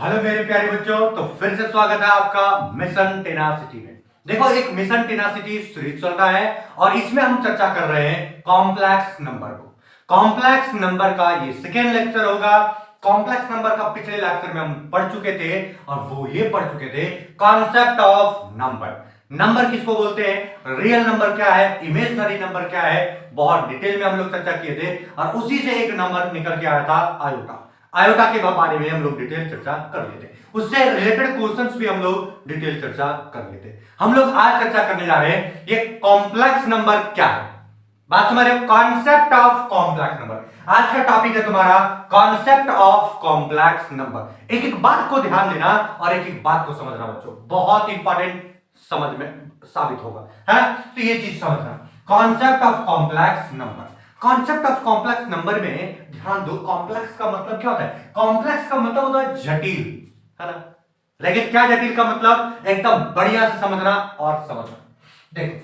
Hello मेरे प्यारे बच्चों, तो फिर से स्वागत है आपका मिशन टेनासिटी में। देखो, एक मिशन टेनासिटी सीरीज चल रहा है और इसमें हम चर्चा कर रहे हैं कॉम्प्लेक्स नंबर को। कॉम्प्लेक्स नंबर का ये सेकेंड लेक्चर होगा। कॉम्प्लेक्स नंबर का पिछले लेक्चर में हम पढ़ चुके थे और वो ये पढ़ चुके थे कॉन्सेप्ट ऑफ नंबर। नंबर किसको बोलते हैं, रियल नंबर क्या है, इमेजिनरी नंबर क्या है, बहुत डिटेल में हम लोग चर्चा किए थे। और उसी से एक नंबर निकल के आया था आयोटा। आयोटा के बारे में हम लोग डिटेल चर्चा कर लेते, उससे रिलेटेड क्वेश्चंस भी हम लोग डिटेल चर्चा कर लेते। हम लोग आज चर्चा करने जा रहे हैं ये कॉम्प्लेक्स नंबर क्या है। बात समझ रहे हो, कॉन्सेप्ट ऑफ कॉम्प्लेक्स नंबर। आज का टॉपिक है तुम्हारा कॉन्सेप्ट ऑफ कॉम्प्लेक्स नंबर। एक एक बात को ध्यान देना और एक एक बात को समझना बच्चों, बहुत इंपॉर्टेंट समझ में साबित होगा, है। तो ये चीज समझना, concept of complex number. Concept of complex number में ध्यान दो, कॉम्प्लेक्स का मतलब क्या होता है। कॉम्प्लेक्स का मतलब होता है जटिल, है ना। लेकिन क्या जटिल का मतलब, एकदम बढ़िया से समझना और समझना। देखो,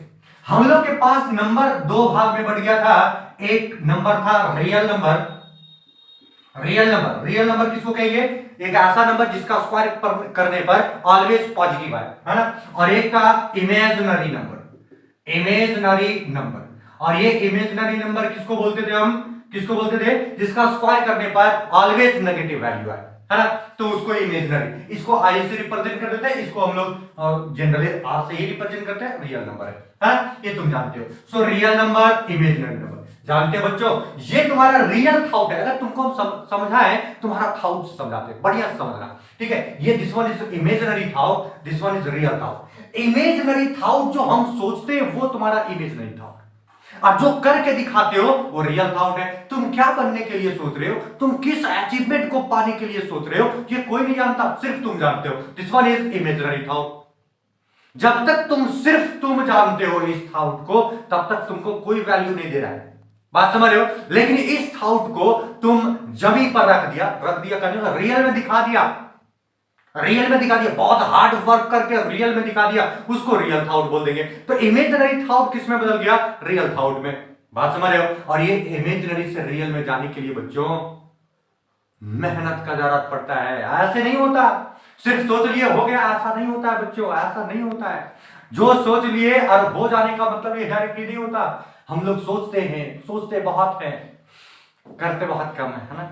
हम लोग के पास नंबर दो भाग में बढ़ गया था। एक नंबर था रियल नंबर। रियल नंबर किसको कहेंगे, एक ऐसा नंबर जिसका स्क्वायर करने पर ऑलवेज पॉजिटिव है ना। और एक का इमेजिनरी नंबर। इमेजिनरी नंबर, और ये इमेजिनरी नंबर किसको बोलते थे हम, किसको बोलते थे, जिसका स्क्वायर करने पर ऑलवेज नेगेटिव वैल्यू है ना। तो उसको इमेजिनरी, इसको आई से रिप्रेजेंट कर देते हैं, इसको हम लोग जनरली आर से ही रिप्रेजेंट करते हैं। रियल नंबर है ना, ये तुम जानते हो। So real number, imaginary number जानते हो बच्चों। ये तुम्हारा रियल थाउट है। अगर तुमको हम समझा है, तुम्हारा थाउट समझाते हैं, बढ़िया समझना, ठीक है। ये this one is imaginary thought, this one is real thought. Imaginary thought जो हम सोचते हैं वो तुम्हारा इमेजिनरी थाउट, और जो करके दिखाते हो वो रियल थाउट है। तुम क्या बनने के लिए सोच रहे हो, तुम किस अचीवमेंट को पाने के लिए सोच रहे हो, ये कोई नहीं जानता, सिर्फ तुम जानते हो। This one is imaginary thought. जब तक तुम सिर्फ तुम जानते हो इस थाउट को, तब तक तुमको कोई वैल्यू नहीं दे रहा है। बात समझ रहे हो। लेकिन इस थाउट को तुम जमी पर रख दिया करने, रियल में दिखा दिया, रियल में दिखा दिया, बहुत हार्ड वर्क करके रियल में दिखा दिया, उसको रियल थाउट बोल देंगे। तो इमेजिनरी थाउट किस में बदल गया, रियल थाउट में। बात समझ रहे हो। और ये इमेजिनरी से रियल में जाने के लिए बच्चों मेहनत का जरूरत पड़ता है, ऐसे नहीं होता सिर्फ सोच लिए हो गया, ऐसा नहीं होता है बच्चों, ऐसा नहीं होता है। जो सोच लिए और हो जाने का मतलब ये डायरेक्टली नहीं होता। हम लोग सोचते हैं, सोचते बहुत हैं, करते बहुत कम है ना।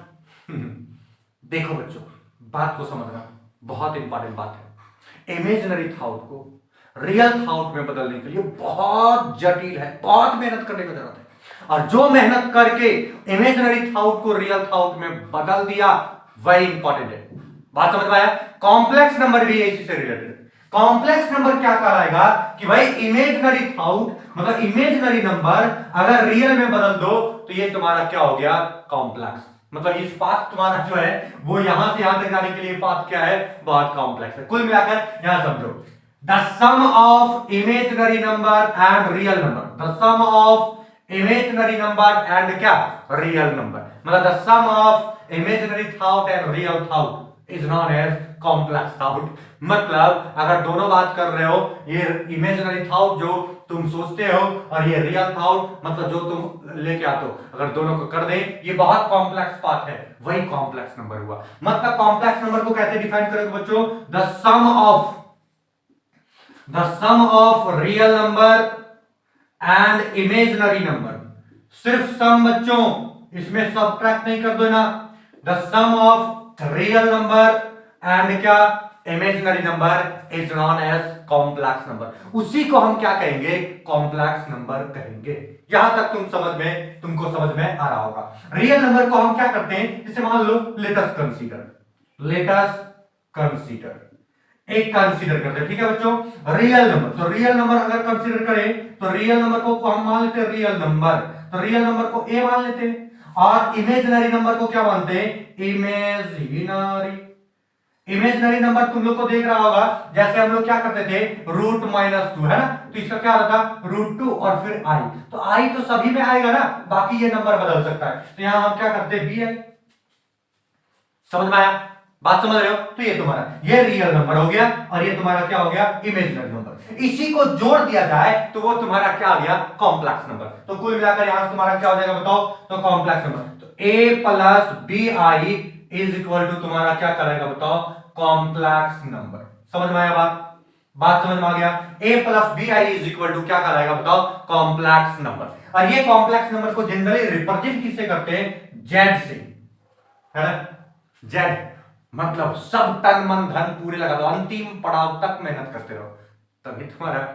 देखो बच्चों, बात को समझना बहुत इंपॉर्टेंट बात है। इमेजिनरी थाउट को रियल थाउट में बदलने के लिए बहुत जटिल है, बहुत मेहनत करने की जरूरत है। और जो मेहनत करके इमेजिनरी थाउट को रियल थाउट में बदल दिया वही इंपॉर्टेंट है। बात समझ में आया। कॉम्प्लेक्स नंबर भी इसी से रिलेटेड। कॉम्प्लेक्स नंबर क्या कहलाएगा कि भाई इमेजिनरी थाउट मतलब इमेजिनरी नंबर अगर रियल में बदल दो तो ये तुम्हारा क्या हो गया, कॉम्प्लेक्स। मतलब इस पाथ तुम्हारा जो है वो यहां से यहां तक जाने के लिए पाथ क्या है, बहुत कॉम्प्लेक्स है। कुल मिलाकर यहां समझो, the sum of imaginary number and real number, the sum of imaginary number and क्या, रियल नंबर, मतलब the sum of imaginary thought and real thought is known as complex thought. मतलब अगर दोनों बात कर रहे हो, ये इमेजिनरी थाउट जो तुम सोचते हो और ये रियल थाउट मतलब जो तुम लेके आते हो, अगर दोनों को कर दे ये बहुत कॉम्प्लेक्स पार्ट है, वही कॉम्प्लेक्स नंबर हुआ। मतलब कॉम्प्लेक्स नंबर को कैसे डिफाइन करोगे बच्चों, the sum of real number and imaginary number. सिर्फ सम बच्चों, इसमें सब्ट्रैक्ट नहीं कर देना। The sum of real number and क्या, imaginary number is known as complex number. उसी को हम क्या कहेंगे, कॉम्प्लेक्स नंबर कहेंगे। यहां तक तुमको समझ में आ रहा होगा। रियल नंबर को हम क्या करते हैं, जैसे मान लो लेट अस कंसीडर एक कंसीडर करते हैं, ठीक है बच्चों। रियल नंबर, तो रियल नंबर अगर कंसीडर करें तो रियल नंबर को हम मान लेते हैं रियल नंबर, तो रियल नंबर को ए मान लेते हैं। और इमेजिनरी नंबर को क्या मानते हैं, इमेजिनरी नंबर तुम लोग को देख रहा होगा, जैसे हम लोग क्या करते थे, रूट माइनस 2 है ना, तो इसका क्या होता था, रूट 2 और फिर आई। तो आई तो सभी में आएगा ना, बाकी ये नंबर बदल सकता है, तो यहां हम क्या करते हैं, बी आई। समझ में आया, बात समझ रहे हो। तो ये तुम्हारा ये रियल नंबर हो गया और ये तुम्हारा क्या हो गया, इमेजिनरी नंबर। इसी को जोड़ दिया जाए तो वो तुम्हारा क्या आ गया, कॉम्प्लेक्स नंबर। तो कुल मिलाकर यहां तुम्हारा क्या हो जाएगा बताओ, तो कॉम्प्लेक्स नंबर। तो a plus b i is equal to तुम्हारा क्या करेगा बताओ, कॉम्प्लेक्स नंबर। समझ में आया बात समझ में आ गया। a plus b i is equal to क्या कहलाएगा बताओ, कॉम्प्लेक्स नंबर। और ये कॉम्प्लेक्स नंबर को जनरली रिप्रेजेंट किससे करते हैं, जेड से, है ना। जेड मतलब सब तन मन धन पूरे लगा दो, अंतिम पड़ाव तक मेहनत करते रहो, तभी तुम्हारा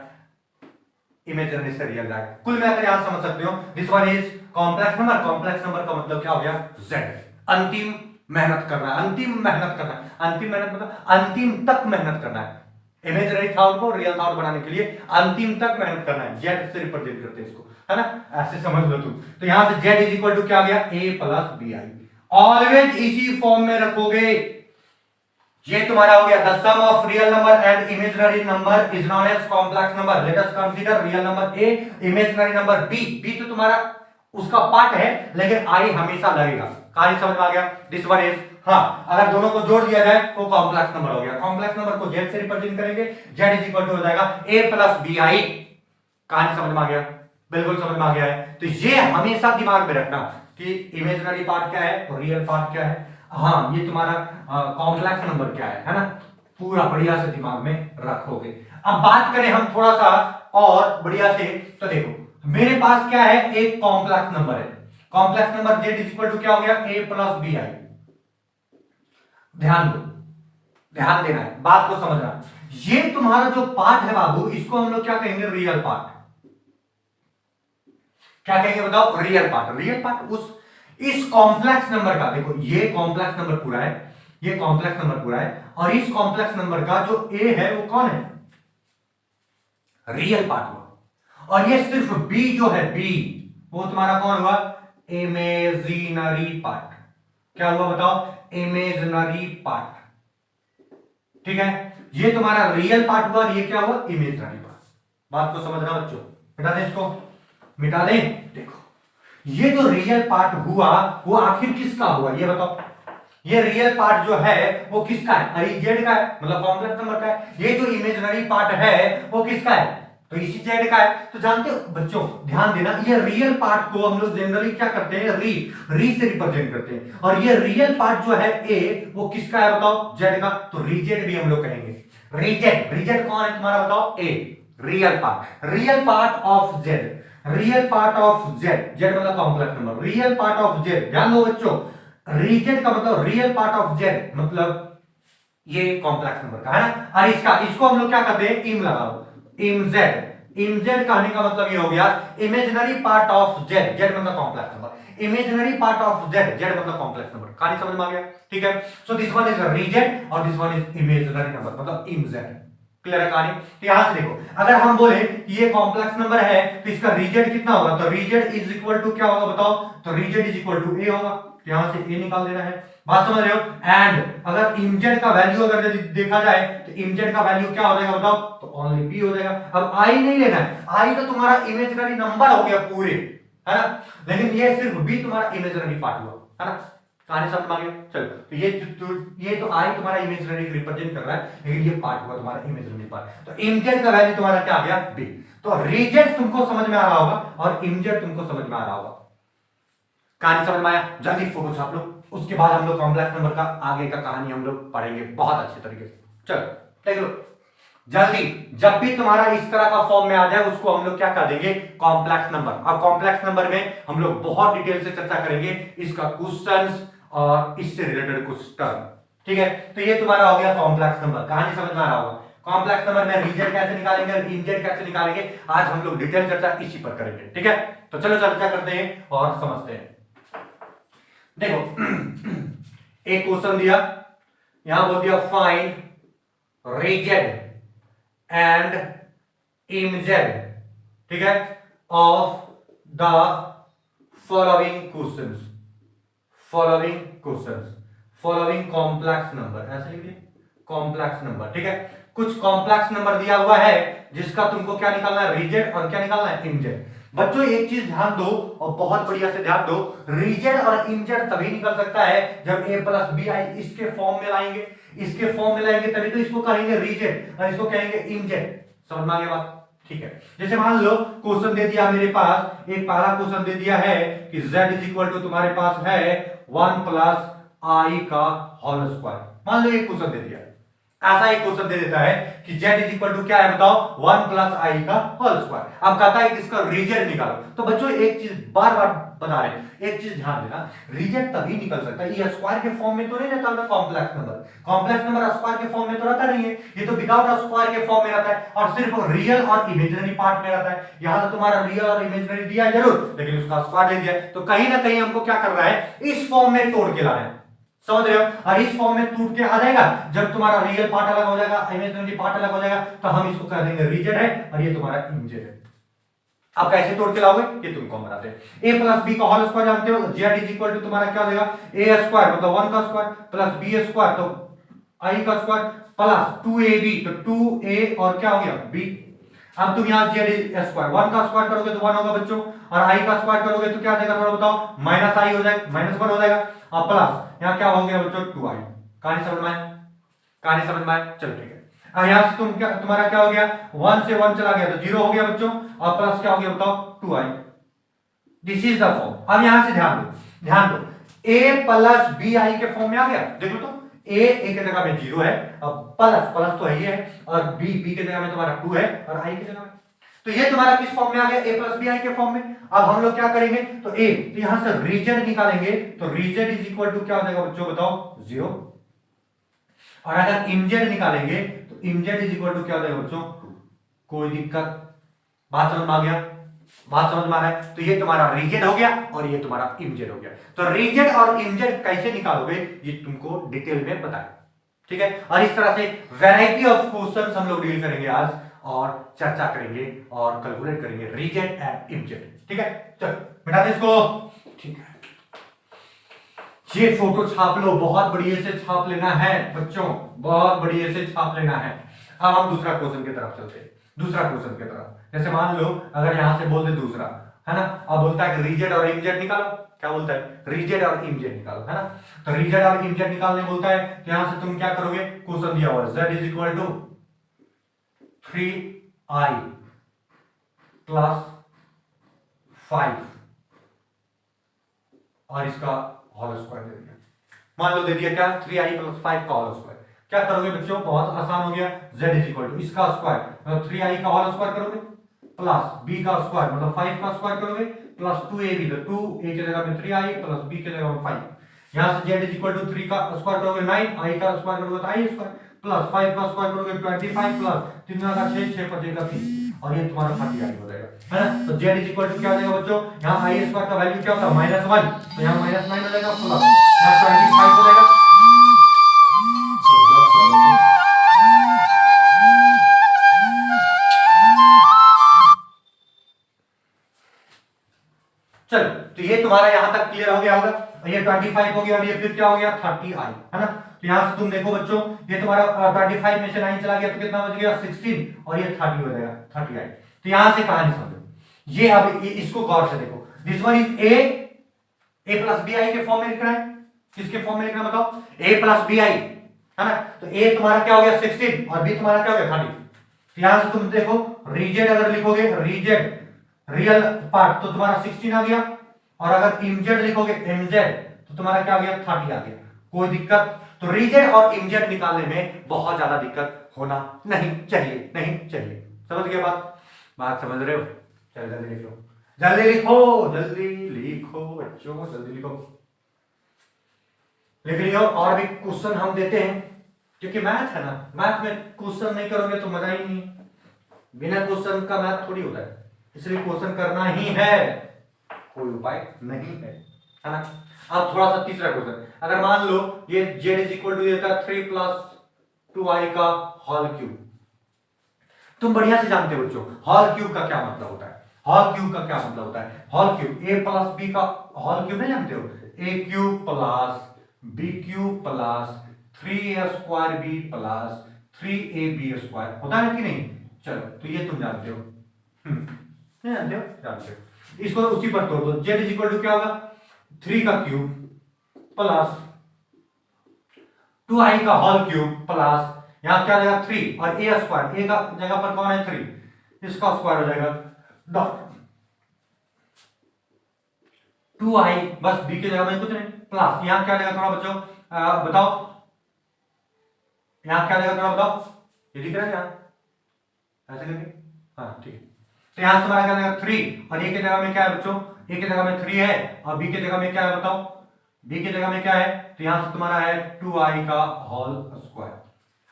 इमेजिनरी से रियल जाएगा। कुल मिलाकर यहां समझ सकते हो, this one is complex number. Complex number का मतलब क्या हो गया, जेड। अंतिम मेहनत करना है, अंतिम मेहनत करना है। अंतिम मेहनत मतलब अंतिम तक मेहनत करना है। इमेजिनरी थॉट को रियल थॉट बनाने के लिए अंतिम तक मेहनत करना है, जेड से रिप्रेजेंट करते हैं इसको, है ना। ऐसे समझ लो तुम। तो यहां से जेड इज इक्वल टू क्या आ गया, a plus b i. Always इसी फॉर्म में रखोगे। ये तुम्हारा हो गया the sum of real number and imaginary number is known as complex number. Let us consider real number a, imaginary number b. B तो तुम्हारा उसका पार्ट है, लेकिन आई हमेशा लगेगा। कहानी समझ में आ गया। दिस वन इज, हाँ, अगर दोनों को जोड़ दिया जाए तो कॉम्प्लेक्स नंबर हो गया। कॉम्प्लेक्स नंबर को जेड से रिप्रेजेंट करेंगे, जेड इज इक्वल टू हो जाएगा ए प्लस बी आई। कहानी समझ में आ गया, बिल्कुल समझ में आ गया है। तो ये हमेशा दिमाग में रखना कि इमेजिनरी पार्ट क्या है और रियल पार्ट क्या है। हाँ, ये तुम्हारा कॉम्प्लेक्स नंबर क्या है ना। पूरा बढ़िया से दिमाग में रखोगे। अब बात करें हम थोड़ा सा और बढ़िया से, तो देखो मेरे पास क्या है, एक कॉम्प्लेक्स नंबर है। Complex number z is equal to क्या हो गया, ए प्लस बी आई। ध्यान दो, ध्यान देना है, बात को समझना। ये तुम्हारा जो पार्ट है बाबू, इसको हम लोग क्या कहेंगे, रियल पार्ट। क्या कहेंगे बताओ, रियल पार्ट। रियल पार्ट उस इस कॉम्प्लेक्स नंबर का, देखो ये कॉम्प्लेक्स नंबर पूरा है, ये कॉम्प्लेक्स नंबर पूरा है, और इस कॉम्प्लेक्स नंबर का जो ए है वो कौन है, रियल पार्ट हुआ। और ये सिर्फ बी जो है, बी वो तुम्हारा कौन हुआ, इमेजिनरी पार्ट। क्या हुआ बताओ, इमेजिनरी पार्ट। ठीक है, ये तुम्हारा रियल पार्ट हुआ और ये क्या हुआ, इमेजिनरी पार्ट। बात को समझना बच्चों, मिटा दें इसको, मिटा दें। देखो ये जो रियल पार्ट हुआ वो आखिर किसका हुआ, ये बताओ। ये रियल पार्ट जो है वो किसका है, अरे जेड का है, मतलब कॉम्प्लेक्स नंबर का है। ये जो इमेजिनरी पार्ट है वो किसका है, तो इसी जेड का है। तो जानते हो बच्चों, ध्यान देना, ये रियल पार्ट को हम लोग जनरली क्या करते हैं, री से रिप्रेजेंट करते हैं। और ये रियल पार्ट जो है ए, वो किसका है बताओ, जेड का। तो रीजेड भी हम लोग कहेंगे। रीजेड, रीजेड कौन है तुम्हारा बताओ, ए, real part. Real part of Z, real part of Z, Z मतलब complex number, real part of Z. ध्यान दो बच्चों, रीजेड का मतलब रियल पार्ट ऑफ जेड, मतलब ये कॉम्प्लेक्स नंबर का है ना। और इसको हम लोग क्या करते हैं, इम लगाओ, इम जेड। इम जेड कहने का मतलब ये हो गया imaginary part of Z, Z मतलब complex number, imaginary part of Z, Z मतलब कॉम्प्लेक्स नंबर। कहानी समझ में आ गया, ठीक है। So this one is Re Z और this one is imaginary number, मतलब इम जेड। क्लियर है कहानी। तो यहां से देखो, अगर हम बोले कि ये कॉम्प्लेक्स नंबर है तो इसका रीजेड कितना होगा, तो रीजेड इज इक्वल टू क्या होगा बताओ, तो रीजेड इज इक्वल टू ए होगा। तो यहां से ए निकाल देना है, बात समझ रहे हो। एंड अगर इमजेड का वैल्यू अगर देखा जाए तो इमजेड का वैल्यू क्या हो जाएगा बताओ, तो ओनली बी हो जाएगा। अब आई नहीं लेना है, आई तो तुम्हारा इमेजिनरी नंबर हो गया पूरे, है ना। लेकिन ये सिर्फ बी तुम्हारा इमेजिनरी पार्ट हुआ, है ना। कहानी समझ में आ गया। चलो, तो ये तो आई तुम्हारा इमेजिनरी रिप्रेजेंट कर रहा है, लेकिन ये पार्ट हुआ तुम्हारा इमेजिनरी पार्ट। तो इमजेड का वैल्यू तुम्हारा क्या आ गया, बी। तो रीजेड तुमको समझ में आ रहा होगा और इमजेड तुमको समझ में आ रहा होगा। कहानी समझ में आया, जल्दी फोटो छाप लो। उसके बाद हम लोग कॉम्प्लेक्स नंबर का आगे का कहानी हम लोग पढ़ेंगे बहुत अच्छे तरीके से। चलो देख लो जल्दी, जब भी तुम्हारा इस तरह का फॉर्म में आ जाए उसको हम लोग क्या कर देंगे, कॉम्प्लेक्स नंबर। अब कॉम्प्लेक्स नंबर में हम लोग बहुत डिटेल से चर्चा करेंगे, इसका क्वेश्चंस और इससे रिलेटेड कुछ टर्म। ठीक है, तो ये तुम्हारा हो गया कॉम्प्लेक्स नंबर। कहानी समझ में आ रहा होगा। कॉम्प्लेक्स नंबर में रीजेड कैसे निकालेंगे और इमजेड कैसे निकालेंगे, आज हम लोग डिटेल चर्चा इसी पर करेंगे। ठीक है, तो चलो चर्चा करते हैं और समझते हैं। देखो एक क्वेश्चन दिया, यहां बोल दिया फाइंड रीजेड एंड इमजेड, ठीक है, of the following questions, following questions, following complex number, ऐसे लिख दिए कॉम्प्लेक्स नंबर। ठीक है, कुछ कॉम्प्लेक्स नंबर दिया हुआ है जिसका तुमको क्या निकालना है, रीजेड, और क्या निकालना है, इमजेड। बच्चों एक चीज ध्यान दो और बहुत बढ़िया से ध्यान दो, रीजेड और इमजेड तभी निकल सकता है जब ए प्लस बी आई इसके फॉर्म में लाएंगे, इसके फॉर्म में लाएंगे तभी तो इसको कहेंगे रीजेड और इसको कहेंगे इमजेड। समझ में आ गया बात, ठीक है। जैसे मान लो क्वेश्चन दे दिया मेरे पास, एक पहला क्वेश्चन दे दिया है कि z इज इक्वल टू तुम्हारे पास है 1 प्लस आई का होल स्क्वायर। मान लो एक क्वेश्चन दे दिया, ऐसा एक क्वेश्चन दे देता है कि z इज इक्वल टू क्या है बताओ, 1 प्लस आई का होल स्क्वायर। अब कहता है कि इसका रीजन निकालो। तो बच्चों एक चीज बार बार बता रहे हैं, एक चीज ध्यान देना, रीजन तभी निकल सकता है, ये स्क्वायर के फॉर्म में तो नहीं रहता, complex number, complex number square के फॉर्म में तो रहता नहीं है, ये तो विदाउट स्क्वायर के फॉर्म में रहता है और सिर्फ रियल और इमेजिनरी पार्ट में रहता है। यहां तो तुम्हारा रियल और इमेजिनरी दिया है जरूर, लेकिन उसका स्क्वायर दे दिया है, तो कहीं ना कहीं हमको क्या कर रहा है, इस फॉर्म में तोड़ के लाना है, समझ रहे हो। और इस फॉर्म में टूट के आ जाएगा, जब तुम्हारा रियल पार्ट अलग हो जाएगा, इमेजिनरी पार्ट अलग हो जाएगा, तो हम इसको कह देंगे रीजन है और ये तुम्हारा इमेजिन है। आप कैसे तोड़ के लाओगे ये तुमको हम बताते हैं। a प्लस बी का होल स्क्वायर जानते हो, z इज इक्वल टू तुम्हारा क्या हो जाएगा, a स्क्वायर मतलब 1 का स्क्वायर प्लस b स्क्वायर तो i का स्क्वायर प्लस 2ab तो 2a और क्या हो गया b। अब तुम यहां z स्क्वायर 1 का स्क्वायर करोगे तो 1 होगा बच्चों, और i का स्क्वायर करोगे तो क्या आ जाएगा थोड़ा बताओ, माइनस i हो जाएगा, माइनस 1 हो जाएगा, और प्लस यहां क्या हो गया बच्चों 2i। कहानी समझ में आए, कहानी समझ में आए, चलो ठीक है। अब यहां से तुम्हारा क्या हो गया, 1 से 1 चला गया तो 0 हो गया बच्चों, और प्लस क्या हो गया बताओ 2i। This is the form. अब यहां से ध्यान दो, ध्यान दो, a प्लस बी आई के फॉर्म में आ गया, देख लो तो a a के जगह में 0 है, अब प्लस प्लस तो है ही है, और b b के जगह में तुम्हारा 2 है और i की जगह में, तो ये तुम्हारा किस फॉर्म में आ गया, a प्लस बी आई के फॉर्म में। अब हम लोग क्या करेंगे, तो a तो यहां से रीजन निकालेंगे, तो रीजन इज इक्वल टू क्या हो जाएगा बच्चों बताओ 0, और अगर इमजेड निकालेंगे तो इमजेड इज इक्वल टू क्या हो जाएगा बच्चों 2। कोई दिक्कत, बात समझ में आ गया, बात समझ में आ रहा है। तो ये तुम्हारा रीजन हो गया और ये तुम्हारा इमजेड हो गया। तो रीजन और इमजेड कैसे निकालोगे ये तुमको डिटेल में बताएं, ठीक है। और इस तरह से वैरायटी ऑफ क्वेश्चंस हम लोग डील करेंगे आज, और चर्चा करेंगे और कैलकुलेट करेंगे रीजन एंड इमजेड, ठीक है। चलो मिटा दे इसको, ठीक है। ये फोटो छाप लो, बहुत बढ़िया से छाप लेना है बच्चों, बहुत बढ़िया से छाप लेना है। अब हम दूसरा क्वेश्चन की तरफ चलते हैं, दूसरा क्वेश्चन की तरफ। जैसे मान लो अगर यहां से बोल दे दूसरा, है ना, अब बोलता है कि रीजेड और इमजेड निकालो, क्या बोलता है, रीजेड और इमजेड निकालो, है ना। तो रीजेड और इमजेड निकालने बोलता है, तो यहां से तुम क्या करोगे, क्वेश्चन दिया हुआ z is equal to 3i plus 5 और इसका होल स्क्वायर दे दिया। मान लो दे दिया क्या, 3i प्लस 5 का होल स्क्वायर। क्या करोगे बच्चों, बहुत आसान हो गया, z इज इक्वल टू इसका स्क्वायर मतलब 3i का होल स्क्वायर करोगे, प्लस b का स्क्वायर मतलब 5 का स्क्वायर करोगे, प्लस 2ab तो 2a की जगह में 3i प्लस b की जगह में 5। यहां से z इज इक्वल टू 3 का स्क्वायर करोगे 9, i का स्क्वायर करोगे तो i स्क्वायर, प्लस 5 का स्क्वायर करोगे 25 प्लस 3 का 6 6 5 का 30, और ये तुम्हारा 30i हो जाएगा, है ना। तो z इज इक्वल टू क्या हो जाएगा बच्चों, यहां i स्क्वायर का वैल्यू क्या होता है -1, तो यहां -9 हो जाएगा, प्लस यहां 25 हो जाएगा। चलो तो ये तुम्हारा यहां तक क्लियर हो गया होगा, ये 25 हो गया, और ये फिर क्या हो गया 30i, है ना। तो यहां से तुम देखो बच्चों, ये तुम्हारा 25 में से 9 चला गया तो कितना बच गया 16, और ये 30 हो जाएगा 30i। तो यहां से कहानी समझो, ये अब इसको गौर से देखो, this one is a plus b i के फॉर्म में लिखना है, किसके फॉर्म में लिखना बताओ, a प्लस बी आई, है ना। तो a तुम्हारा क्या हो गया 16 और b तुम्हारा क्या हो गया 30। तो यहां से तुम देखो रीजेड अगर लिखोगे, रीजेड रियल पार्ट तो तुम्हारा 16 आ गया, और अगर इमजेड लिखोगे mz तो तुम्हारा क्या आ गया 30 आ गया। कोई दिक्कत, तो रीजेड और इमजेड निकालने में बहुत ज्यादा दिक्कत होना नहीं चाहिए, नहीं चाहिए, समझ गए बात, बात समझ रहे हो। चल जल्दी लिखो, जल्दी लिखो, जल्दी लिखो बच्चों, जल्दी लिखो, लिख लियो। और भी क्वेश्चन हम देते हैं, क्योंकि मैथ है ना, मैथ में क्वेश्चन नहीं करोगे तो मजा ही नहीं, बिना क्वेश्चन का मैथ थोड़ी होता है, इसलिए क्वेश्चन करना ही है, कोई उपाय नहीं है ना। अब थोड़ा सा तीसरा क्वेश्चन, अगर मान लो ये z इज इक्वल टू देता है 3 प्लस 2i का होल क्यूब। तुम बढ़िया से जानते हो बच्चों होल क्यूब का क्या मतलब होता है, होल क्यूब का क्या मतलब होता है, whole cube a plus b का होल क्यूब नहीं जानते हो, a cube plus b cube plus 3a square b plus 3ab square होता है कि नहीं। चलो तो ये तुम जानते हो, नहीं जानते हो, जानते हो, इसको उसी पर तोड़ दो, z इज इक्वल टू क्या होगा 3 का क्यूब प्लस 2i का होल क्यूब प्लस यहां क्या जाएगा 3 और a स्क्वायर, a का जगह पर कौन है 3, इसका स्क्वायर हो जाएगा डॉट 2i बस b की जगह में कुछ नहीं, प्लस यहां क्या जाएगा थोड़ा बच्चों बताओ यहाँ क्या देगा थोड़ा बताओ, ये दिख रहा है यहाँ ऐसे करके, हाँ ठीक है। तो यहाँ तुम्हारा क्या देगा 3, और ए की जगह में क्या है बच्चों, ए की जगह में 3 है, और बी की जगह में क्या है बताओ, बी की जगह में क्या है, तो यहाँ से तुम्हारा है 2i का होल स्क्वायर।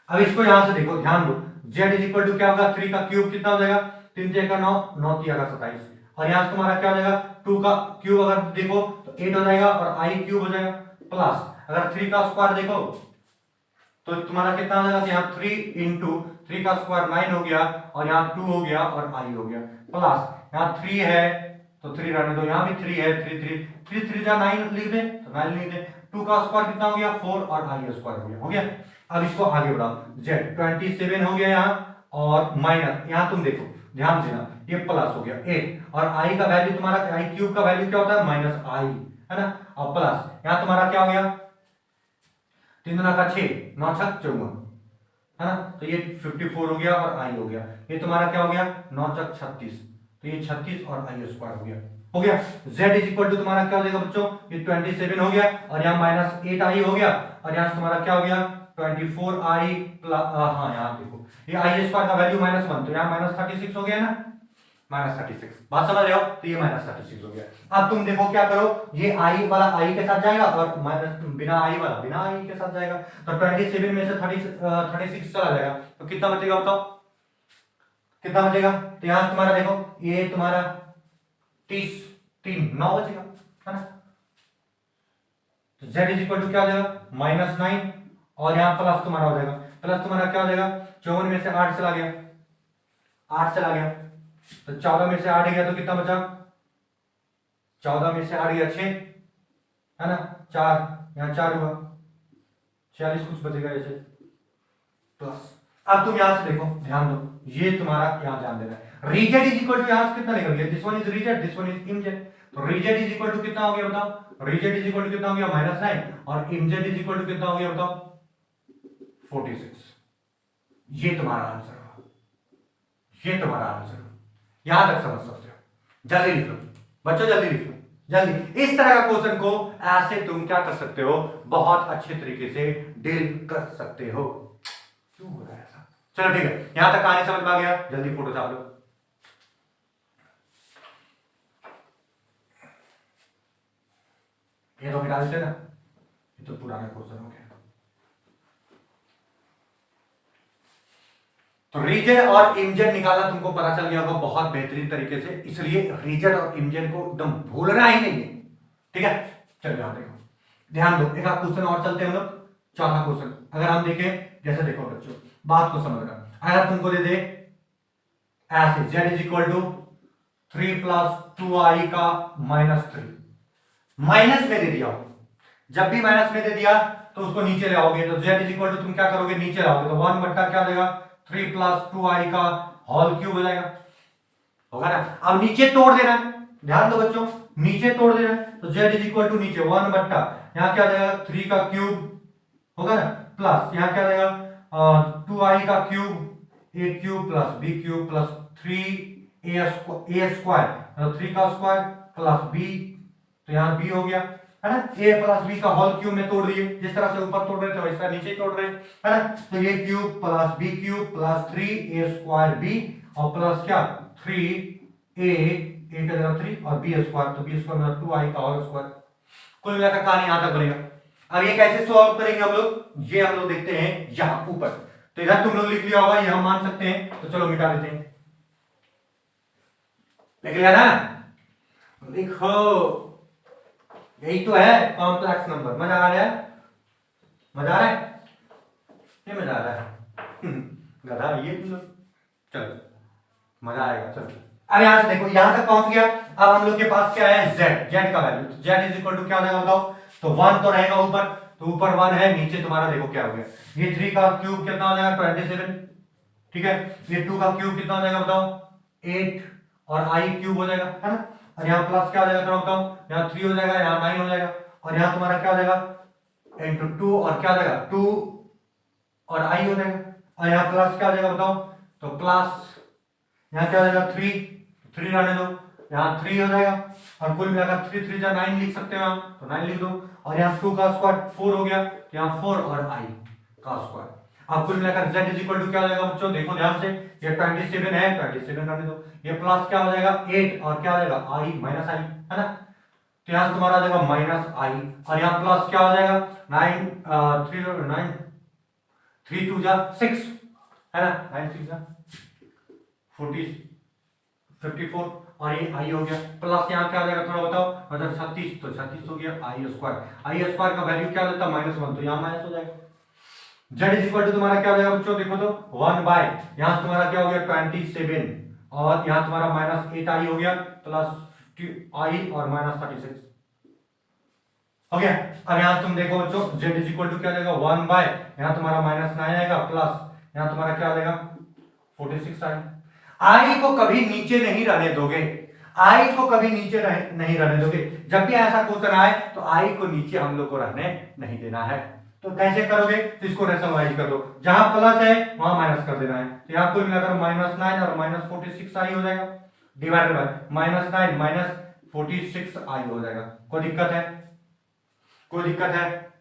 अब इसको यहां से देखो, ध्यान दो, z इज इक्वल टू क्या होगा, 3 का क्यूब कितना हो जाएगा, 3 3 का 9, 9 3 का 27, और यहां से तुम्हारा क्या हो जाएगा 2 का क्यूब अगर देखो तो 8 हो जाएगा, और i क्यूब हो जाएगा, प्लस अगर 3 का स्क्वायर देखो तो तुम्हारा कितना हो जाएगा, यहाँ 3 इंटू 3 का स्क्वायर 9 हो गया, और यहाँ 2 हो गया और i हो गया, प्लस यहाँ 3 है तो 3 रहने दो, यहाँ भी 3 है, 3 3 3 3 जा 9 लिख दे तो 9 लिख दे, 2 का स्क्वायर कितना हो गया 4 और i स्क्वायर हो गया। अब इसको आगे बढ़ाओ, z 27 हो गया यहाँ, और माइनस यहाँ तुम देखो ध्यान देना ये प्लस हो गया 8, और i का वैल्यू तुम्हारा, i क्यूब का वैल्यू क्या होता है माइनस i, है ना, और प्लस यहाँ तुम्हारा क्या हो गया 3 दूना का 6, 9 छक 54, है ना, तो ये 54 हो गया और i हो गया, ये तुम्हारा क्या हो गया 9 छक 36, तो ये 36 और i स्क्वायर हो गया। z इज इक्वल टू तुम्हारा क्या हो जाएगा बच्चों, ये 27 हो गया, और यहाँ माइनस 8i हो गया, और यहाँ तुम्हारा क्या हो गया 24i प्लस, हाँ यहाँ देखो ये i स्क्वायर का वैल्यू -1, तो यहाँ -36 हो गया ना, -36, बात समझ रहे हो, तो ये -36 हो गया। अब तुम देखो क्या करो, ये i वाला i के साथ जाएगा, और माइनस बिना i वाला बिना i के साथ जाएगा, तो 27 में से 36 चला जाएगा, तो कितना बचेगा बताओ, कितना बचेगा, तो यहाँ तुम्हारा देखो ये तुम्हारा 30 3 9 बचेगा, है ना, तो z इज इक्वल टू क्या हो जाएगा -9, और यहाँ प्लस तुम्हारा हो जाएगा, प्लस तुम्हारा क्या हो जाएगा 54 में से 8 चला गया, 8 चला गया, तो 14 में से 8 गया तो कितना बचा, 14 में से 8 गया 6, है ना, 4 यहाँ 4 हुआ 46 कुछ बचेगा ऐसे प्लस। अब तुम यहां से देखो ध्यान दो, ये तुम्हारा यहां ध्यान देना है, रीजेड इज इक्वल टू यहां से कितना निकल गया, this one is Re Z, this one is Im Z, तो रीजेड इज इक्वल टू कितना हो गया बताओ, रीजेड इज इक्वल टू कितना हो गया -9, और इमजेड इज इक्वल टू कितना हो गया बताओ 46। ये तुम्हारा आंसर हुआ, ये तुम्हारा आंसर हुआ, यहां तक समझ सकते हो, जल्दी लिख लो बच्चों, जल्दी लिख लो जल्दी। इस तरह का क्वेश्चन को ऐसे तुम क्या कर सकते हो, बहुत अच्छे तरीके से डील कर सकते हो। क्यों हो रहा है ऐसा, चलो ठीक है, यहां तक कहानी समझ में आ गया, जल्दी फोटो छाप लो। ये तो मिटा देते ना, ये तो पुराना क्वेश्चन हो गया। तो रीजन और इमजेड निकालना तुमको पता चल गया होगा बहुत बेहतरीन तरीके से, इसलिए रीजन और इमजेड को एकदम भूलना ही नहीं है, ठीक है। चलो यहां देखो, ध्यान दो, एक क्वेश्चन और चलते हैं हम लोग, चौथा क्वेश्चन अगर हम देखें, जैसे देखो बच्चों बात को समझना, अगर तुमको दे दे ऐसे z is equal to 3 plus 2i का -3, माइनस में दे दिया, जब भी माइनस में दे दिया तो उसको नीचे ले आओगे, तो z इज इक्वल टू तुम क्या करोगे नीचे लाओगे, तो 1 बट्टा क्या देगा 3 प्लस 2i का होल क्यूब हो जाएगा, होगा ना। अब नीचे तोड़ देना है, ध्यान दो बच्चों, नीचे तोड़ देना है, तो z इज इक्वल टू नीचे 1 बट्टा यहाँ क्या जाएगा 3 का क्यूब होगा ना, प्लस यहाँ क्या जाएगा 2i का cube, a cube plus b cube plus 3a square, मतलब 3 का स्क्वायर प्लस b, तो यहाँ b हो गया, है ना, a प्लस b का होल क्यूब में तोड़ दिए, जिस तरह से ऊपर तोड़ रहे थे वैसा नीचे तोड़ रहे हैं, है ना, तो a cube plus b cube plus 3a square b, और प्लस क्या 3a, a का जगह 3 और b स्क्वायर, तो b स्क्वायर मतलब 2i का होल स्क्वायर। कुल मिलाकर कहानी यहां तक बनेगा। अब ये कैसे सॉल्व करेंगे हम लोग, ये हम लोग देखते हैं यहां ऊपर, तो इधर तुम लोग लिख लिया होगा, ये हम मान सकते हैं, तो चलो मिटा देते हैं, लिख लिया ना, लिखो, यही तो है कॉम्प्लेक्स नंबर। मजा आ रहा है, मजा आ रहा है, ये मजा आ रहा है गधा ये तुम लोग, चलो मजा आएगा, चलो। अब यहां से देखो यहां तक पहुंच गया, अब हम लोग के पास क्या है z का वैल्यू, तो z इज इक्वल टू क्या हो जाएगा बताओ, तो 1 तो रहेगा ऊपर, तो ऊपर 1 है, नीचे तुम्हारा देखो क्या हो गया, ये 3 का क्यूब कितना हो जाएगा 27, ठीक है, ये 2 का क्यूब कितना हो जाएगा बताओ 8, और i क्यूब हो जाएगा, है ना, और यहाँ प्लस क्या हो जाएगा थोड़ा बताओ, यहाँ 3 हो जाएगा, यहाँ 9 हो जाएगा, और यहाँ तुम्हारा क्या हो जाएगा इंटू 2, और क्या हो जाएगा 2 और i हो जाएगा, और यहाँ प्लस क्या हो जाएगा बताओ, तो प्लस यहाँ क्या हो जाएगा 3 रहने दो, यहाँ 3 हो जाएगा, और कुल मिलाकर 3 3 जा 9 लिख सकते हो हम, तो 9 लिख दो, और यहाँ 2 का स्क्वायर 4 हो गया, यहाँ 4 और i का स्क्वायर। अब कुल मिलाकर z इज इक्वल टू क्या हो जाएगा बच्चों, देखो ध्यान से, ये 27 है, 27 रहने दो, ये प्लस क्या हो जाएगा 8 और क्या हो जाएगा i माइनस i, है ना। तो यहाँ से तुम्हारा आ जाएगा माइनस i और यहाँ प्लस क्या हो जाएगा 3 2 जा 6, है ना, 9 6 जा 54 और ये आई हो गया, प्लस यहाँ क्या हो जाएगा थोड़ा बताओ, मतलब 36, तो 36 हो गया आई स्क्वायर का वैल्यू क्या होता है -1, तो यहाँ माइनस हो जाएगा। z इज इक्वल टू तुम्हारा क्या हो जाएगा बच्चों, देखो तो 1 बाय, यहाँ से तुम्हारा क्या हो गया 27 और यहाँ तुम्हारा -8 आई हो गया प्लस आई और -36 हो गया। अब यहाँ तुम देखो बच्चों z इज इक्वल टू क्या हो जाएगा 1 बाय, यहाँ तुम्हारा -9 आएगा प्लस यहाँ तुम्हारा क्या आ जाएगा 46 आई। आई को कभी नीचे नहीं रहने दोगे, आई को कभी नीचे नहीं रहने दोगे, जब भी ऐसा क्वेश्चन आए तो आई को नीचे हम लोग को रहने नहीं देना है। तो कैसे करोगे, तो इसको रेशनलाइज कर दो, जहां प्लस है वहां माइनस कर देना है, तो यहाँ कुल मिलाकर -9 और -46 आई हो जाएगा, डिवाइडेड बाय -9 -46 आई हो जाएगा। कोई दिक्कत है, कोई दिक्कत है,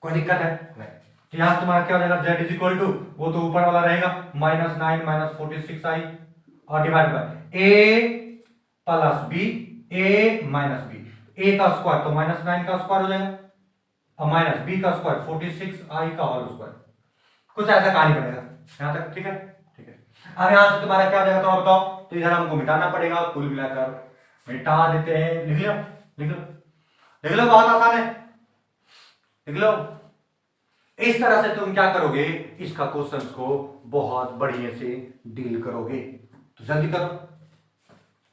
कोई दिक्कत है नहीं। तो यहाँ तुम्हारा क्या हो जाएगा z इज इक्वल टू, वो तो ऊपर वाला रहेगा -9 -46 आई और divide by a plus b, a minus b, a का स्क्वायर तो -9 का स्क्वायर हो जाएगा और माइनस b का स्क्वायर 46 आई का होल स्क्वायर, कुछ ऐसा कहानी बनेगा यहाँ तक, ठीक है, ठीक है। अब यहाँ से तुम्हारा क्या हो जाएगा तो बताओ, तो इधर हमको मिटाना पड़ेगा, कुल मिलाकर मिटा देते हैं, लिख लो लिख लो लिख लो, बहुत आसान है, लिख लो। इस तरह से तुम क्या करोगे, इसका क्वेश्चन को बहुत बढ़िया से डील करोगे, तो जल्दी करो,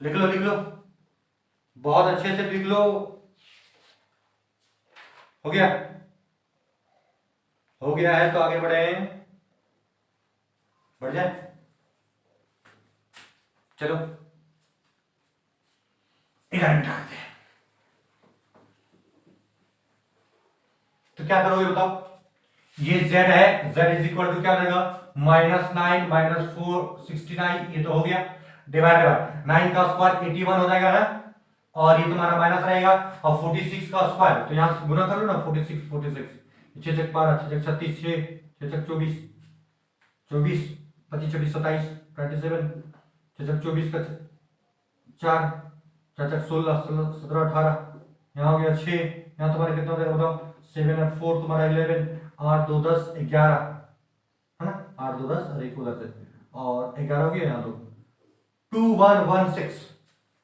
लिख लो लिख लो, बहुत अच्छे से लिख लो। हो गया, हो गया है तो आगे बढ़े, बढ़ जाए, चलो इधर मिटाते हैं। तो क्या करोगे बताओ, ये z है, z इज इक्वल टू क्या हो जाएगा -9 -469, ये तो हो गया, डिवाइड बाय 9 का स्क्वायर 81 हो जाएगा ना, और ये तुम्हारा माइनस रहेगा और 46 का स्क्वायर, तो यहां से गुना कर लो ना, 46 46 6 6 12 6 6 36 6 6 24 24 25 26 27 27 6 6 24 का 4 4 4 16 17 18, यहाँ हो गया 6, यहाँ तुम्हारा कितना हो जाएगा बताओ, 7 और 4 तुम्हारा 11, 8 2 10 11, है ना, 8 2 10 और 1 उधर से और 11 हो गया, यहाँ तो 2116,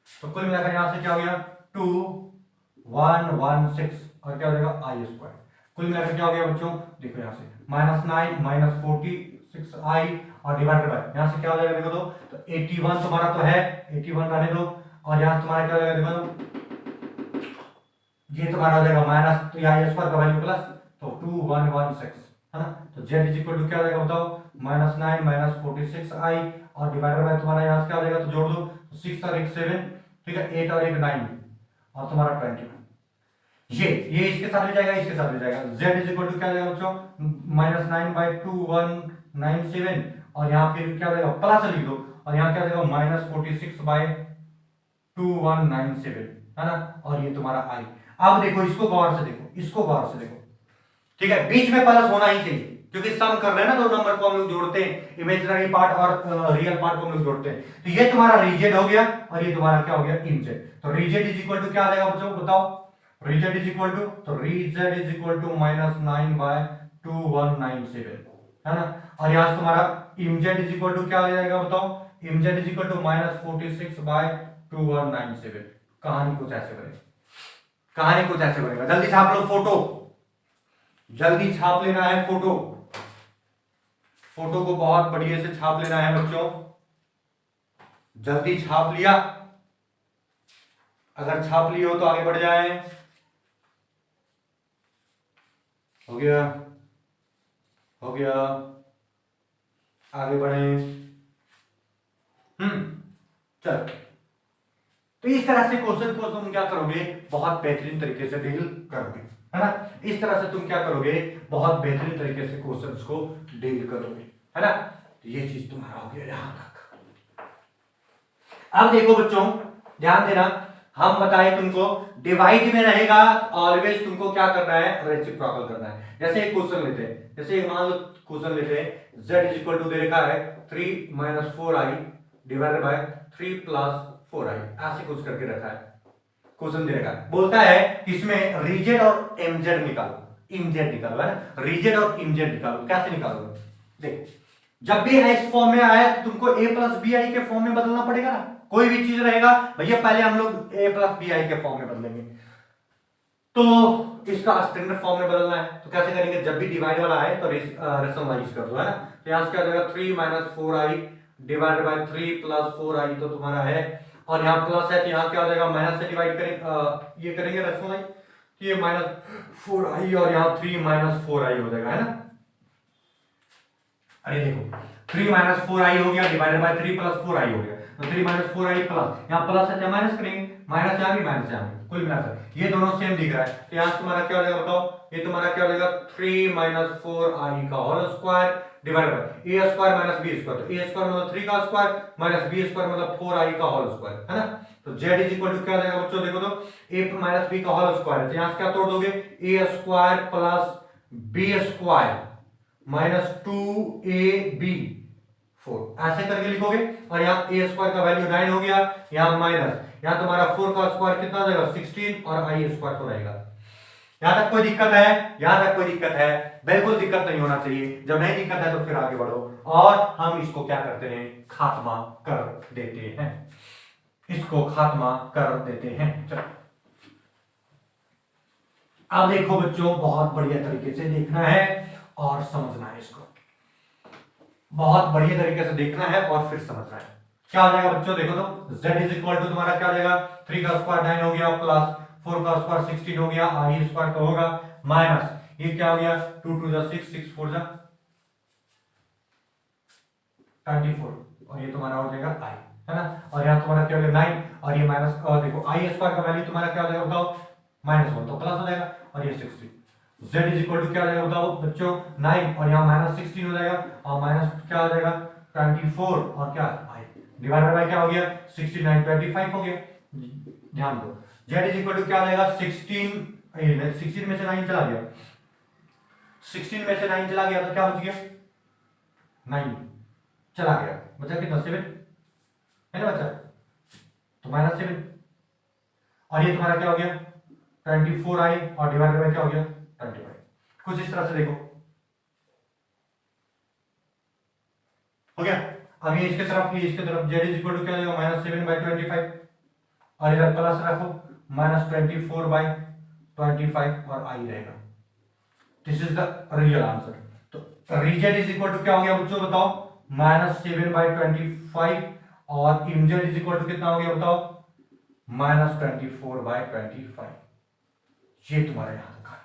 तो कुल मिलाकर यहाँ से क्या हो गया 2116 और क्या हो जाएगा आई स्क्वायर। कुल मिलाकर क्या हो गया बच्चों, देखो यहाँ से -9 -46 आई और डिवाइडेड बाय यहाँ से क्या हो जाएगा देखो तो 81 तुम्हारा तो है, 81 रहने दो, और यहाँ तुम्हारा क्या हो जाएगा देखो तो ये तुम्हारा हो जाएगा माइनस, तो यहाँ स्क्वायर का वैल्यू प्लस, तो 2116, है ना। तो z इज इक्वल टू क्या हो जाएगा बताओ, -9 -46 आई और डिवाइडेड बाय तुम्हारा यहाँ से क्या हो जाएगा, तो जोड़ दो, तो 6 और 1 7, ठीक है, 8 और 1 9 और तुम्हारा 21, ये इसके साथ ले जाएगा, इसके साथ ले जाएगा, z इज इक्वल टू क्या हो जाएगा बच्चों -9/2197 और यहाँ फिर क्या हो जाएगा प्लस लिख दो, और यहाँ क्या हो जाएगा -46/2197, है ना, और ये तुम्हारा आई। अब देखो इसको गौर से देखो, इसको गौर से देखो, ठीक है, बीच में प्लस होना ही चाहिए, क्योंकि सम कर रहे हैं ना, दो नंबर को हम लोग जोड़ते हैं, इमेजिनरी पार्ट और रियल पार्ट को हम लोग जोड़ते हैं, तो ये तुम्हारा रीजेड हो गया और ये तुम्हारा क्या हो गया इमजेड। तो रीजेड इज इक्वल टू क्या आ जाएगा बच्चों बताओ, रीजेड इज इक्वल टू, तो रीजेड इज इक्वल टू -9/2197, है ना, और यहाँ से तुम्हारा इमजेड इज इक्वल टू क्या आ जाएगा बताओ, इमजेड इज इक्वल टू -46/2197। कहानी कुछ ऐसे बनेगा, कहानी कुछ ऐसे बनेगा, जल्दी छाप लो फोटो, जल्दी छाप लेना है फोटो, फोटो को बहुत बढ़िया से छाप लेना है बच्चों, जल्दी छाप लिया, अगर छाप लिए हो तो आगे बढ़ जाए, हो गया, हो गया, आगे बढ़े, चलो। तो इस तरह से क्वेश्चन को तुम क्या करोगे, बहुत बेहतरीन तरीके से डील करोगे, है ना, इस तरह से तुम क्या करोगे, बहुत बेहतरीन तरीके से क्वेश्चंस को डील करोगे, है ना। तो ये चीज तुम्हारा हो गया यहां तक। अब देखो बच्चों ध्यान देना, हम बताए तुमको डिवाइड में रहेगा ऑलवेज तुमको क्या करना है, रेसिप्रोकल करना है। जैसे एक क्वेश्चन लेते हैं, जैसे मान लो क्वेश्चन लेते हैं z इज इक्वल टू दे रखा है 3 minus 4i divided by 3 plus 4i, ऐसे कुछ करके रखा है क्वेश्चन दे रखा है। बोलता है कि इसमें रीजेड और एमजेड निकालो, इमजेड निकालो, है ना, रीजेड और इमजेड निकालो। कैसे निकालोगे, देख जब भी इस फॉर्म में आया तो तुमको a प्लस बी आई के फॉर्म में बदलना पड़ेगा ना, कोई भी चीज रहेगा भैया पहले हम लोग a प्लस बी आई के फॉर्म में बदलेंगे। तो इसका स्टैंडर्ड फॉर्म में बदलना है तो कैसे करेंगे, जब भी डिवाइड वाला आए तो रेशनलाइज कर दो, है ना। तो यहां से क्या हो जाएगा 3 minus 4i divided by 3 plus 4i तो तुम्हारा है, और यहाँ प्लस है तो यहाँ क्या हो जाएगा माइनस से डिवाइड करेंगे, ये करेंगे रेशनलाइज, तो ये माइनस 4i और यहाँ 3 माइनस 4i हो जाएगा, है ना। अरे देखो 3 माइनस 4i हो गया डिवाइडेड बाय 3 प्लस 4i हो गया, तो 3 माइनस 4i प्लस यहाँ प्लस है माइनस करेंगे, माइनस यहाँ भी माइनस यहाँ भी, कुल मिलाकर ये दोनों सेम दिख रहा है। तो यहाँ तुम्हारा क्या हो जाएगा बताओ, ये तुम्हारा क्या हो जाएगा 3 माइनस 4i का whole square divided by a square minus b square, तो a स्क्वायर मतलब 3 का स्क्वायर माइनस b स्क्वायर मतलब 4i का होल स्क्वायर, है ना। तो z इज इक्वल टू क्या हो जाएगा बच्चों, देखो तो a माइनस b का होल स्क्वायर है, तो यहाँ से क्या तोड़ दोगे a square plus b square minus 2ab 4, ऐसे करके लिखोगे। और यहाँ a स्क्वायर का वैल्यू 9 हो गया, यहाँ माइनस, यहाँ तुम्हारा 4 का स्क्वायर कितना हो जाएगा 16 और i स्क्वायर तो रहेगा। यहाँ तक कोई दिक्कत है, यहाँ तक कोई दिक्कत है, बिल्कुल दिक्कत नहीं होना चाहिए। जब नहीं दिक्कत है तो फिर आगे बढ़ो, और हम इसको क्या करते हैं, खात्मा कर देते हैं, इसको खात्मा कर देते हैं। चलो अब देखो बच्चों, बहुत बढ़िया तरीके से देखना है और समझना है, इसको बहुत बढ़िया तरीके से देखना है और फिर समझना है। क्या हो जाएगा बच्चों, देखो तो z इज इक्वल टू तुम्हारा क्या हो जाएगा 3 का स्क्वायर 9 हो गया प्लस 4 का स्क्वायर 16 हो गया, i स्क्वायर तो होगा माइनस ये क्या हो गया 2 2 जा 6 6 4 जा 24 और ये तुम्हारा हो जाएगा i, है ना। और यहाँ तुम्हारा क्या हो गया 9 और ये माइनस, और देखो i स्क्वायर का वैल्यू तुम्हारा क्या हो जाएगा बताओ -1 तो प्लस हो जाएगा, और ये 60 z इज इक्वल टू क्या हो जाएगा बताओ बच्चों 9 और यहाँ माइनस 16 हो जाएगा, और माइनस क्या हो जाएगा 24 और क्या i डिवाइडेड बाय क्या हो गया 69 25 हो गया। ध्यान दो z इज इक्वल टू क्या हो जाएगा 16 में से 9 चला गया, 16 में से 9 चला गया तो क्या बच गया 9 चला गया, बचा कितना 7 है ना बच्चा, तो -7 और ये तुम्हारा क्या हो गया 24i और डिवाइडेड बाय क्या हो गया 25। कुछ इस तरह से देखो हो गया। अब ये इसके तरफ, ये इसके तरफ z इज इक्वल टू क्या हो जाएगा -7/25 और इधर प्लस रखो -24/25 और i रहेगा। This is the real answer. तो रीजेड इज इक्वल टू क्या हो गया बच्चों बताओ -7/25 और इमजेड इज इक्वल टू कितना हो गया बताओ -24/25। ये तुम्हारा यहां का,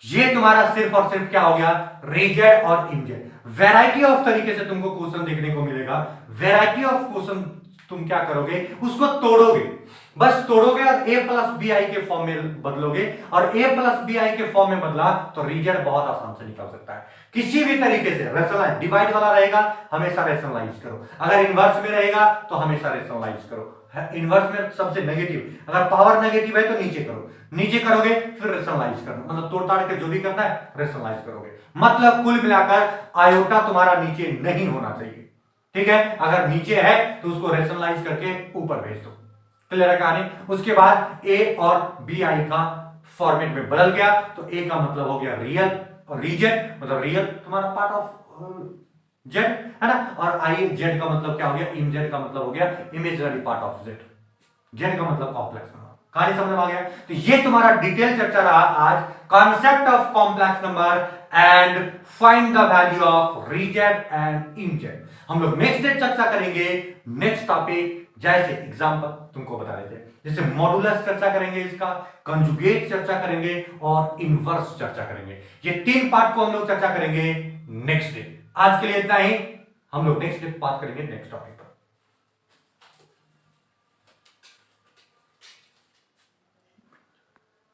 ये तुम्हारा सिर्फ और सिर्फ क्या हो गया रीजेड और इमजेड। वैरायटी ऑफ तरीके से तुमको क्वेश्चन देखने को मिलेगा, वैरायटी ऑफ क्वेश्चन तुम क्या करोगे उसको तोड़ोगे, बस तोड़ोगे और a प्लस बी आई के फॉर्म में बदलोगे, और a प्लस बी आई के फॉर्म में बदला तो रीजेड बहुत आसान से निकल सकता है किसी भी तरीके से। रेशनलाइज डिवाइड वाला रहेगा हमेशा रेशनलाइज करो, अगर इनवर्स में रहेगा तो हमेशा रेशनलाइज करो। इनवर्स में सबसे नेगेटिव, अगर पावर नेगेटिव है तो नीचे करो, नीचे करोगे फिर रेशनलाइज करना, मतलब तोड़ ताड़ के जो भी करना है रेशनलाइज करोगे। मतलब कुल मिलाकर आयोटा तुम्हारा नीचे नहीं होना चाहिए, ठीक है। अगर नीचे है तो उसको रेशनलाइज करके ऊपर भेज दो, क्लियर है कहानी। उसके बाद a और बी आई का फॉर्मेट में बदल गया तो a का मतलब हो गया रियल और रीजेड, मतलब रियल तुम्हारा पार्ट ऑफ जेड, है ना, और आई जेड का मतलब क्या हो गया इमजेड का मतलब हो गया imaginary part of Z, Z का मतलब कॉम्प्लेक्स नंबर। कहानी समझ में आ गया। तो ये तुम्हारा डिटेल चर्चा रहा आज, concept of complex number and find the value of Re Z and Im Z. हम लोग नेक्स्ट डे चर्चा करेंगे नेक्स्ट टॉपिक, जैसे एग्जांपल तुमको बता रहे थे, जैसे मॉडुलस चर्चा करेंगे, इसका कंजुगेट चर्चा करेंगे और इनवर्स चर्चा करेंगे। ये 3 पार्ट को हम लोग चर्चा करेंगे नेक्स्ट डे। आज के लिए इतना ही, हम लोग नेक्स्ट डे बात करेंगे नेक्स्ट टॉपिक पर।